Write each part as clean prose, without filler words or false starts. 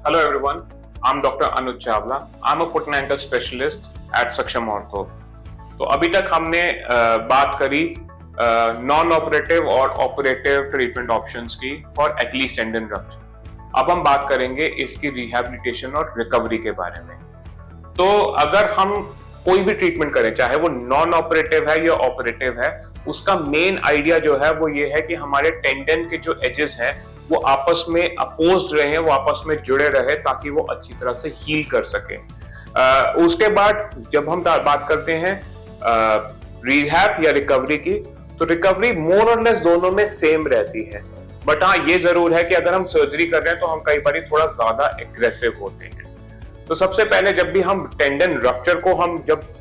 Hello everyone, I'm Dr. Anuj Chawla. I'm a foot and ankle specialist at Saksham Ortho. तो अभी तक हमने बात करी नॉन ऑपरेटिव और ऑपरेटिव ट्रीटमेंट ऑप्शंस की फॉर एक्लीस टेंडन रप्चर। अब हम बात करेंगे इसकी रिहैबिलिटेशन और रिकवरी के बारे में। तो अगर हम कोई भी ट्रीटमेंट करें, चाहे वो नॉन ऑपरेटिव है या ऑपरेटिव है, उसका मेन आइडिया जो है वो ये है कि हमारे टेंडन के जो एजेस हैं वो आपस में अपोज्ड रहे, वो आपस में जुड़े रहे ताकि वो अच्छी तरह से हील कर सके। उसके बाद जब हम बात करते हैं रिहैब या रिकवरी की, तो रिकवरी मोर और लेस दोनों में सेम रहती है। बट हाँ, ये जरूर है कि अगर हम सर्जरी कर रहे हैं तो हम कई बार थोड़ा ज्यादा एग्रेसिव होते हैं। तो सबसे पहले जब भी हम टेंडन रप्चर को हम जब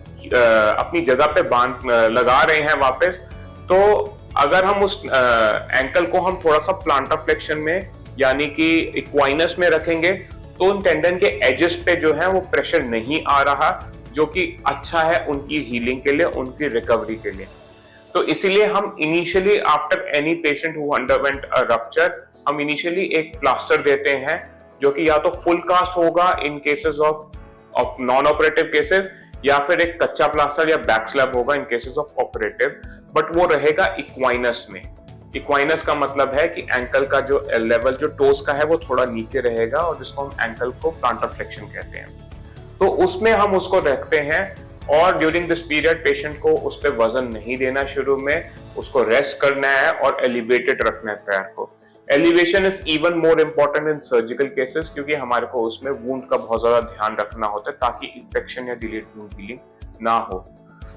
अपनी जगह पे बांध लगा रहे हैं वापस, तो अगर हम उस एंकल को हम थोड़ा सा प्लांटर फ्लेक्शन में यानी कि इक्वाइनस में रखेंगे, तो उन टेंडन के एजेस पे जो है वो प्रेशर नहीं आ रहा, जो कि अच्छा है उनकी हीलिंग के लिए, उनकी रिकवरी के लिए। तो इसीलिए हम initially after any patient who underwent a rupture, हम इनिशियली एक प्लास्टर देते हैं जो कि या तो फुल कास्ट होगा in cases of non operative cases, या फिर एक कच्चा प्लास्टर या बैक स्लैब होगा in cases of operative, but वो रहेगा इक्वाइनस में। इक्वाइनस का मतलब है कि एंकल का जो लेवल जो टोस का है वो थोड़ा नीचे रहेगा, और जिसको हम एंकल को प्लांटर फ्लेक्शन कहते हैं। तो उसमें हम उसको रखते हैं, और ड्यूरिंग दिस पीरियड पेशेंट को उस पर वजन नहीं देना, शुरू में उसको रेस्ट करना है और एलिवेटेड रखना है पैर को। Elevation is even more important in surgical cases, क्योंकि हमारे को उसमें वुंड का बहुत ज्यादा ध्यान रखना होता है ताकि इन्फेक्शन या डिलेड वुंड हीलिंग ना हो।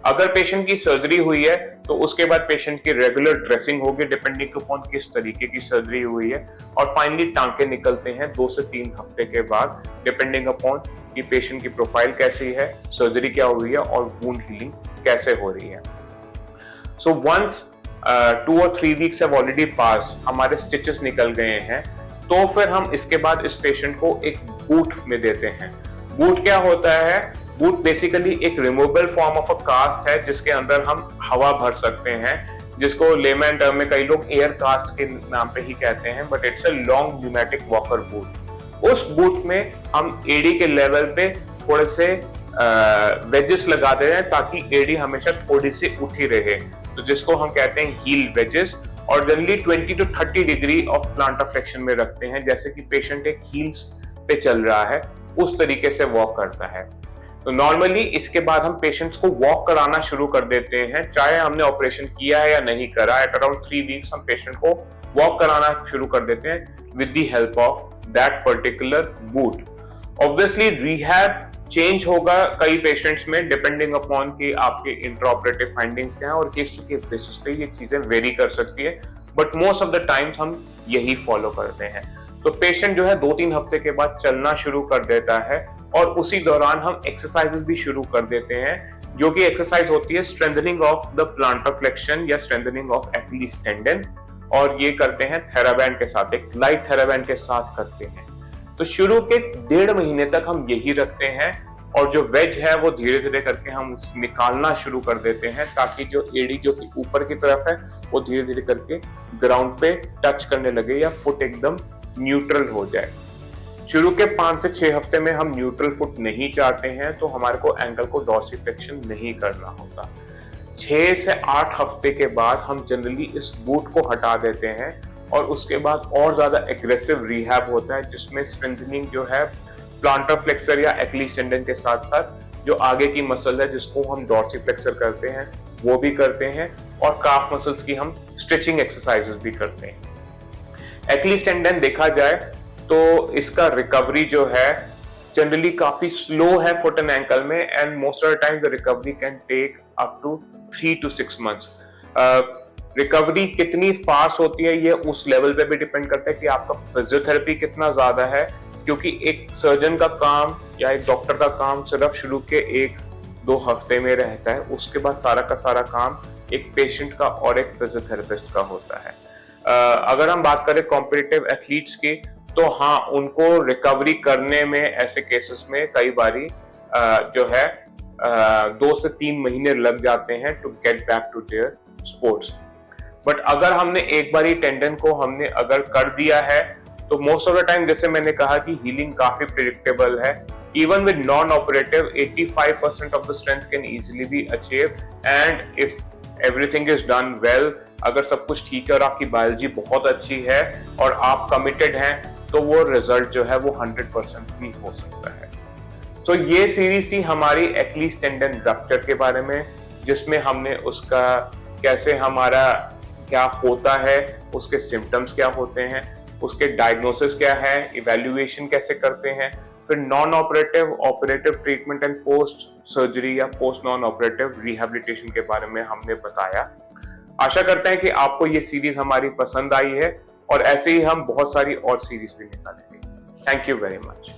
अगर पेशेंट की सर्जरी हुई है तो उसके बाद पेशेंट की रेगुलर ड्रेसिंग होगी डिपेंडिंग अपॉन किस तरीके की सर्जरी हुई है, और फाइनली टांके निकलते हैं 2 से 3 हफ्ते के बाद, डिपेंडिंग अपॉन कि पेशेंट की प्रोफाइल कैसी है, सर्जरी क्या हुई है और वुंड हीलिंग कैसे हो रही है। सो वंस 2 और 3 वीक्स हैव ऑलरेडी पास, हमारे स्टिचेस निकल गए हैं, तो फिर हम इसके बाद इस पेशेंट को एक बूट में देते हैं। बूट क्या होता है? बूट बेसिकली एक removable form of a cast है जिसके अंदर हम हवा भर सकते हैं, जिसको लेमैन टर्म में कई लोग एयर कास्ट के नाम पे ही कहते हैं, but it's a long pneumatic walker boot. उस बूट में हम एडी के लेवल पे थोड़े से वेजेस लगा दे रहे हैं ताकि एडी हमेशा थोड़ी सी उठी रहे, तो जिसको हम कहते हैं हील वेजेस, और generally 20 to 30 degree of planter flexion में रखते हैं, जैसे कि पेशेंट एक हील्स पे चल रहा है उस तरीके से वॉक करता है। तो नॉर्मली इसके बाद हम पेशेंट्स को वॉक कराना शुरू कर देते हैं, चाहे हमने ऑपरेशन किया है या नहीं करा। एट अराउंड 3 वीक्स हम पेशेंट को वॉक कराना शुरू कर देते हैं with the help of that particular boot. Obviously rehab change होगा कई पेशेंट्स में डिपेंडिंग अपॉन कि आपके इंट्राऑपरेटिव फाइंडिंग्स क्या हैं, और केस टू केस बेसिस पे ये चीजें वेरी कर सकती है, but most of the times हम यही फॉलो करते हैं। तो पेशेंट जो है 2-3 हफ्ते के बाद चलना शुरू कर देता है, और उसी दौरान हम एक्सरसाइजेस भी शुरू कर देते हैं, जो कि एक्सरसाइज होती है strengthening of the planter flexion या स्ट्रेंथनिंग ऑफ एक्लीस टेंडन, और ये करते हैं थेराबैंड के साथ, एक लाइट थेराबैंड के साथ करते हैं। तो शुरू के 1.5 महीने तक हम यही रखते हैं, और जो वेज है वो धीरे धीरे करके हम निकालना शुरू कर देते हैं, ताकि जो एडी जो कि ऊपर की तरफ है वो धीरे धीरे करके ग्राउंड पे टच करने लगे या फुट एकदम न्यूट्रल हो जाए। शुरू के 5 से 6 हफ्ते में हम न्यूट्रल फुट नहीं चाहते हैं, तो हमारे को एंकल को डॉर्सिफ्लेक्शन नहीं करना होता। 6 से 8 हफ्ते के बाद हम जनरली इस बूट को हटा देते हैं, और उसके बाद और ज्यादा एग्रेसिव रिहैब होता है, जिसमें स्ट्रेंथनिंग जो है प्लांटर फ्लेक्सर या एक्लीस टेंडन के साथ साथ जो आगे की मसल है जिसको हम डॉर्सिफ्लेक्सर करते हैं वो भी करते हैं, और काफ मसल्स की हम स्ट्रेचिंग एक्सरसाइजेस भी करते हैं। एक्लीस टेंडन देखा जाए तो इसका रिकवरी जो है जनरली काफी स्लो है फुट एंड एंकल में, and most of the time the recovery can take up to 3 to 6 months। Recovery कितनी फास्ट होती है ये उस लेवल पे भी डिपेंड करता है कि आपका फिजियोथेरेपी कितना ज्यादा है, क्योंकि एक सर्जन का काम या एक डॉक्टर का काम सिर्फ शुरू के 1-2 हफ्ते में रहता है, उसके बाद सारा का सारा काम एक पेशेंट का और एक फिजियोथेरेपिस्ट का होता है। अगर हम बात करें कॉम्पिटिटिव एथलीट्स की, तो हाँ, उनको रिकवरी करने में ऐसे केसेस में कई बारी जो है 2 से 3 महीने लग जाते हैं to get back to their sports. But अगर हमने एक बार टेंडन को हमने अगर कर दिया है तो मोस्ट ऑफ द टाइम जैसे मैंने कहा कि हीलिंग काफी प्रिडिक्टेबल है. Even with non-operative, 85% of the strength can easily be achieved, and if everything is done well, अगर सब कुछ ठीक है और आपकी बायोलॉजी बहुत अच्छी है और आप कमिटेड हैं, तो वो रिजल्ट जो है वो 100% भी हो सकता है. तो ये सीरीज थी हमारी एक्लीस टेंडन रप्चर के बारे में, जिसमें हमने उसका कैसे हमारा क्या होता है, उसके सिम्टम्स क्या होते हैं, उसके डायग्नोसिस क्या है, इवैल्यूएशन कैसे करते हैं, फिर non operative, operative treatment and post surgery या पोस्ट नॉन ऑपरेटिव रिहैबिलिटेशन के बारे में हमने बताया. आशा करते हैं कि आपको ये सीरीज हमारी पसंद आई है और ऐसे ही हम बहुत सारी और सीरीज भी निकालेंगे. Thank you very much.